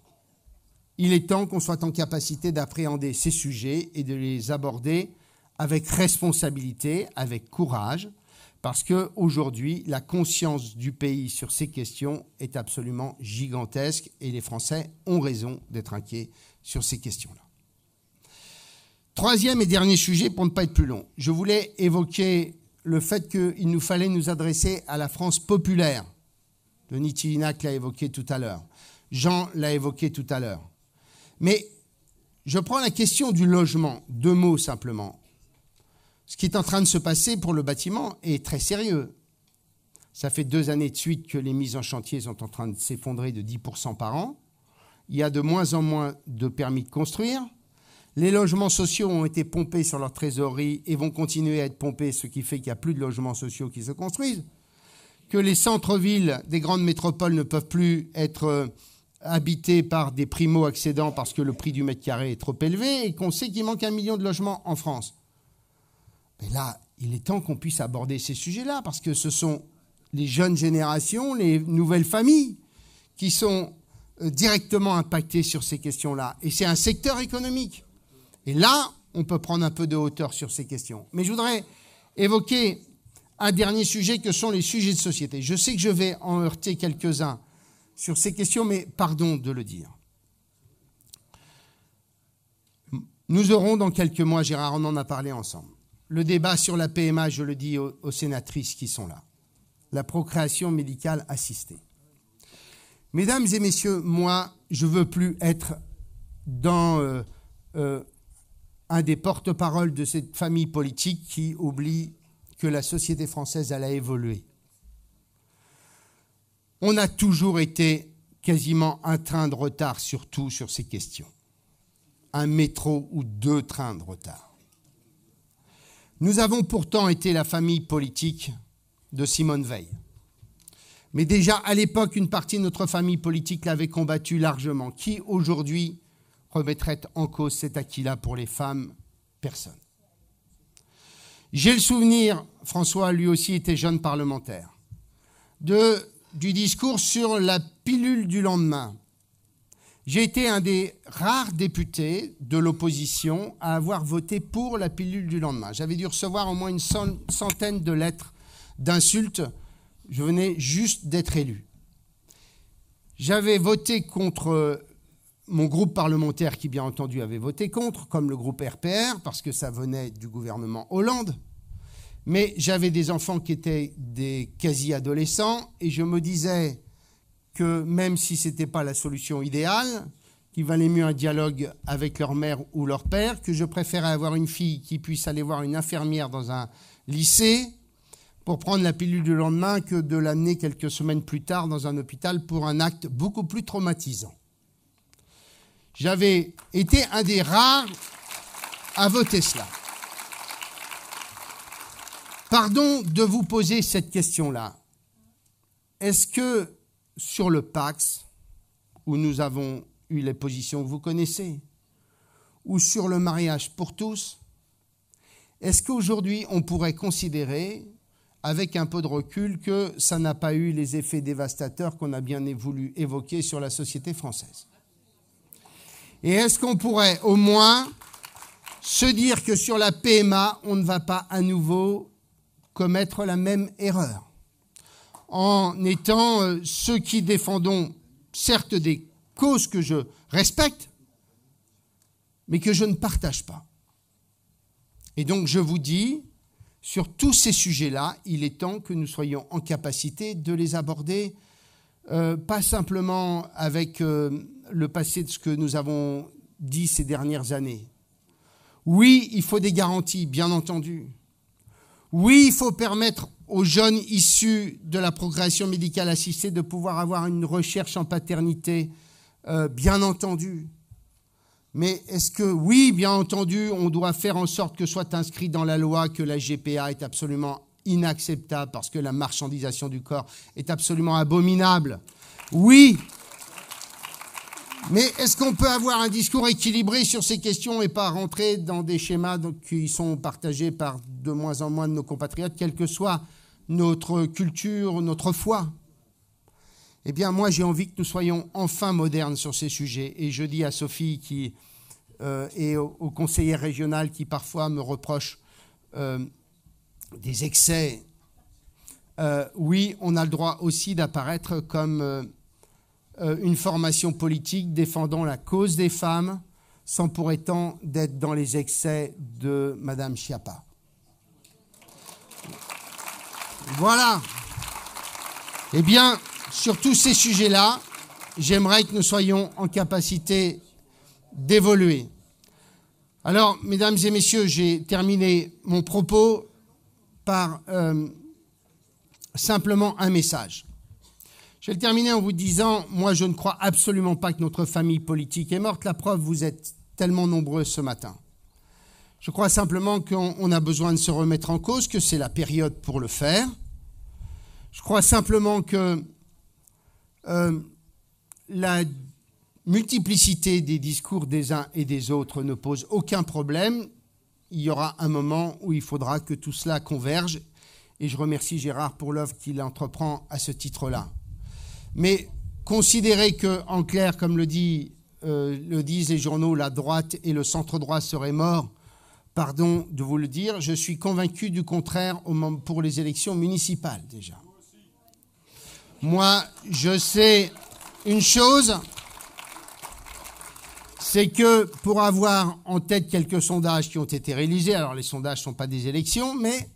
il est temps qu'on soit en capacité d'appréhender ces sujets et de les aborder avec responsabilité, avec courage, parce qu'aujourd'hui, la conscience du pays sur ces questions est absolument gigantesque et les Français ont raison d'être inquiets sur ces questions-là. Troisième et dernier sujet, pour ne pas être plus long, je voulais évoquer le fait qu'il nous fallait nous adresser à la France populaire. Denis Tillinac l'a évoqué tout à l'heure. Jean l'a évoqué tout à l'heure. Mais je prends la question du logement, 2 mots simplement. Ce qui est en train de se passer pour le bâtiment est très sérieux. Ça fait 2 années de suite que les mises en chantier sont en train de s'effondrer de 10% par an. Il y a de moins en moins de permis de construire. Les logements sociaux ont été pompés sur leur trésorerie et vont continuer à être pompés, ce qui fait qu'il n'y a plus de logements sociaux qui se construisent. Que les centres-villes des grandes métropoles ne peuvent plus être habités par des primo-accédants parce que le prix du mètre carré est trop élevé et qu'on sait qu'il manque 1 million de logements en France. Mais là, il est temps qu'on puisse aborder ces sujets-là parce que ce sont les jeunes générations, les nouvelles familles qui sont directement impactées sur ces questions-là. Et c'est un secteur économique. Et là, on peut prendre un peu de hauteur sur ces questions. Mais je voudrais évoquer un dernier sujet que sont les sujets de société. Je sais que je vais en heurter quelques-uns sur ces questions, mais pardon de le dire. Nous aurons dans quelques mois, Gérard, on en a parlé ensemble, le débat sur la PMA, je le dis aux sénatrices qui sont là, la procréation médicale assistée. Mesdames et messieurs, moi, je ne veux plus être dans un des porte-paroles de cette famille politique qui oublie que la société française, elle a évolué. On a toujours été quasiment un train de retard, surtout sur ces questions. Un métro ou 2 trains de retard. Nous avons pourtant été la famille politique de Simone Veil. Mais déjà, à l'époque, une partie de notre famille politique l'avait combattu largement. Qui, aujourd'hui, remettrait en cause cet acquis-là pour les femmes? Personne. J'ai le souvenir, François, lui aussi était jeune parlementaire, du discours sur la pilule du lendemain. J'ai été un des rares députés de l'opposition à avoir voté pour la pilule du lendemain. J'avais dû recevoir au moins une centaine de lettres d'insultes. Je venais juste d'être élu. J'avais voté contre mon groupe parlementaire qui, bien entendu, avait voté contre, comme le groupe RPR, parce que ça venait du gouvernement Hollande. Mais j'avais des enfants qui étaient des quasi-adolescents et je me disais que même si ce n'était pas la solution idéale, qu'il valait mieux un dialogue avec leur mère ou leur père, que je préférais avoir une fille qui puisse aller voir une infirmière dans un lycée pour prendre la pilule du lendemain que de l'amener quelques semaines plus tard dans un hôpital pour un acte beaucoup plus traumatisant. J'avais été un des rares à voter cela. Pardon de vous poser cette question-là. Est-ce que sur le Pacs, où nous avons eu les positions que vous connaissez, ou sur le mariage pour tous, est-ce qu'aujourd'hui on pourrait considérer, avec un peu de recul, que ça n'a pas eu les effets dévastateurs qu'on a bien voulu évoquer sur la société française? Et est-ce qu'on pourrait au moins se dire que sur la PMA, on ne va pas à nouveau commettre la même erreur, en étant ceux qui défendons certes des causes que je respecte, mais que je ne partage pas. Et donc je vous dis, sur tous ces sujets-là, il est temps que nous soyons en capacité de les aborder, pas simplement avec le passé de ce que nous avons dit ces dernières années. Oui, il faut des garanties, bien entendu. Oui, il faut permettre aux jeunes issus de la procréation médicale assistée de pouvoir avoir une recherche en paternité, bien entendu. Mais est-ce que, oui, bien entendu, on doit faire en sorte que soit inscrit dans la loi que la GPA est absolument inacceptable parce que la marchandisation du corps est absolument abominable. Oui. Mais est-ce qu'on peut avoir un discours équilibré sur ces questions et pas rentrer dans des schémas qui sont partagés par de moins en moins de nos compatriotes, quelle que soit notre culture, notre foi? eh bien moi j'ai envie que nous soyons enfin modernes sur ces sujets. Et je dis à Sophie et aux conseillères régionales qui parfois me reprochent des excès, oui, on a le droit aussi d'apparaître comme une formation politique défendant la cause des femmes sans pour autant d'être dans les excès de Madame Schiappa. Voilà. Eh bien, sur tous ces sujets-là, j'aimerais que nous soyons en capacité d'évoluer. Alors, mesdames et messieurs, j'ai terminé mon propos par simplement un message. Je vais le terminer en vous disant, moi je ne crois absolument pas que notre famille politique est morte. La preuve, vous êtes tellement nombreux ce matin. Je crois simplement qu'on a besoin de se remettre en cause, que c'est la période pour le faire. Je crois simplement que la multiplicité des discours des uns et des autres ne pose aucun problème. Il y aura un moment où il faudra que tout cela converge. Et je remercie Gérard pour l'œuvre qu'il entreprend à ce titre-là. Mais considérer que, en clair, comme le disent les journaux, la droite et le centre-droit seraient morts, pardon de vous le dire, je suis convaincu du contraire pour les élections municipales déjà. Moi, je sais une chose, c'est que pour avoir en tête quelques sondages qui ont été réalisés, alors les sondages ne sont pas des élections, mais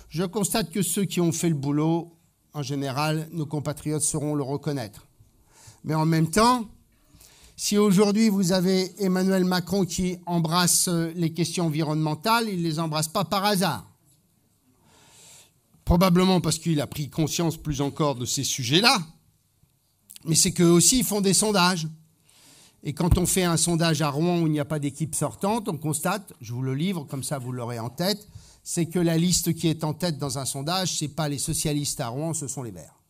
je constate que ceux qui ont fait le boulot, en général, nos compatriotes sauront le reconnaître. Mais en même temps, si aujourd'hui vous avez Emmanuel Macron qui embrasse les questions environnementales, il ne les embrasse pas par hasard. Probablement parce qu'il a pris conscience plus encore de ces sujets-là, mais c'est qu'eux aussi ils font des sondages. Et quand on fait un sondage à Rouen où il n'y a pas d'équipe sortante, on constate, je vous le livre, comme ça vous l'aurez en tête, c'est que la liste qui est en tête dans un sondage, ce n'est pas les socialistes à Rouen, ce sont les Verts.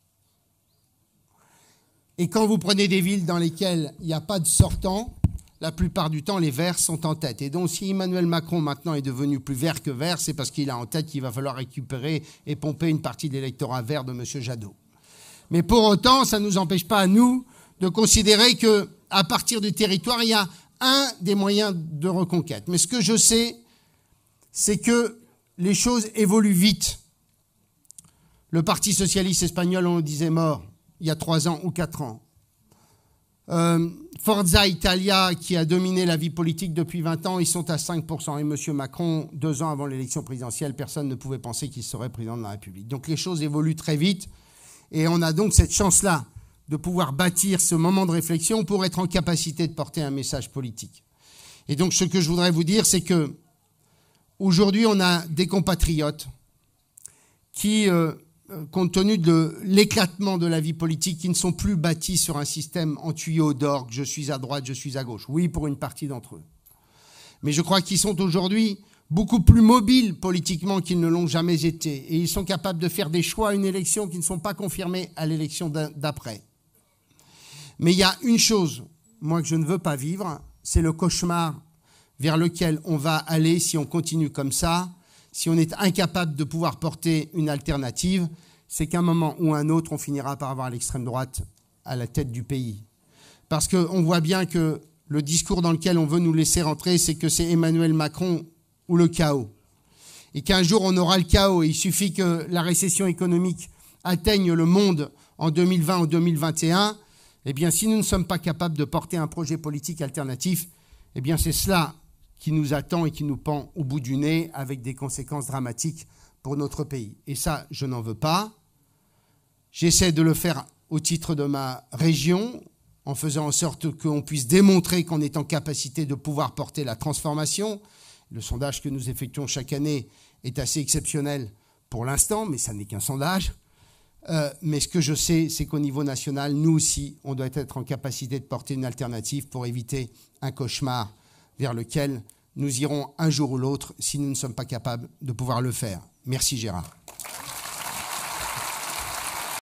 Et quand vous prenez des villes dans lesquelles il n'y a pas de sortant, la plupart du temps, les Verts sont en tête. Et donc, si Emmanuel Macron maintenant est devenu plus vert que vert, c'est parce qu'il a en tête qu'il va falloir récupérer et pomper une partie de l'électorat vert de M. Jadot. Mais pour autant, ça ne nous empêche pas, à nous, de considérer qu'à partir du territoire, il y a un des moyens de reconquête. Mais ce que je sais, c'est que les choses évoluent vite. Le Parti socialiste espagnol, on le disait, mort il y a 3 ans ou 4 ans. Forza Italia, qui a dominé la vie politique depuis 20 ans, ils sont à 5%. Et M. Macron, 2 ans avant l'élection présidentielle, personne ne pouvait penser qu'il serait président de la République. Donc les choses évoluent très vite. Et on a donc cette chance-là de pouvoir bâtir ce moment de réflexion pour être en capacité de porter un message politique. Et donc ce que je voudrais vous dire, c'est que aujourd'hui, on a des compatriotes qui, compte tenu de l'éclatement de la vie politique, qui ne sont plus bâtis sur un système en tuyau d'orgue, je suis à droite, je suis à gauche. Oui, pour une partie d'entre eux. Mais je crois qu'ils sont aujourd'hui beaucoup plus mobiles politiquement qu'ils ne l'ont jamais été. Et ils sont capables de faire des choix à une élection qui ne sont pas confirmés à l'élection d'après. Mais il y a une chose, moi, que je ne veux pas vivre, c'est le cauchemar vers lequel on va aller si on continue comme ça, si on est incapable de pouvoir porter une alternative, c'est qu'à un moment ou un autre, on finira par avoir l'extrême droite à la tête du pays. Parce qu'on voit bien que le discours dans lequel on veut nous laisser rentrer, c'est que c'est Emmanuel Macron ou le chaos. Et qu'un jour, on aura le chaos. Et il suffit que la récession économique atteigne le monde en 2020 ou 2021. Eh bien, si nous ne sommes pas capables de porter un projet politique alternatif, eh bien, c'est cela qui nous attend et qui nous pend au bout du nez avec des conséquences dramatiques pour notre pays. Et ça, je n'en veux pas. J'essaie de le faire au titre de ma région, en faisant en sorte qu'on puisse démontrer qu'on est en capacité de pouvoir porter la transformation. Le sondage que nous effectuons chaque année est assez exceptionnel pour l'instant, mais ça n'est qu'un sondage. Mais ce que je sais, c'est qu'au niveau national, nous aussi, on doit être en capacité de porter une alternative pour éviter un cauchemar vers lequel nous irons un jour ou l'autre si nous ne sommes pas capables de pouvoir le faire. Merci Gérard.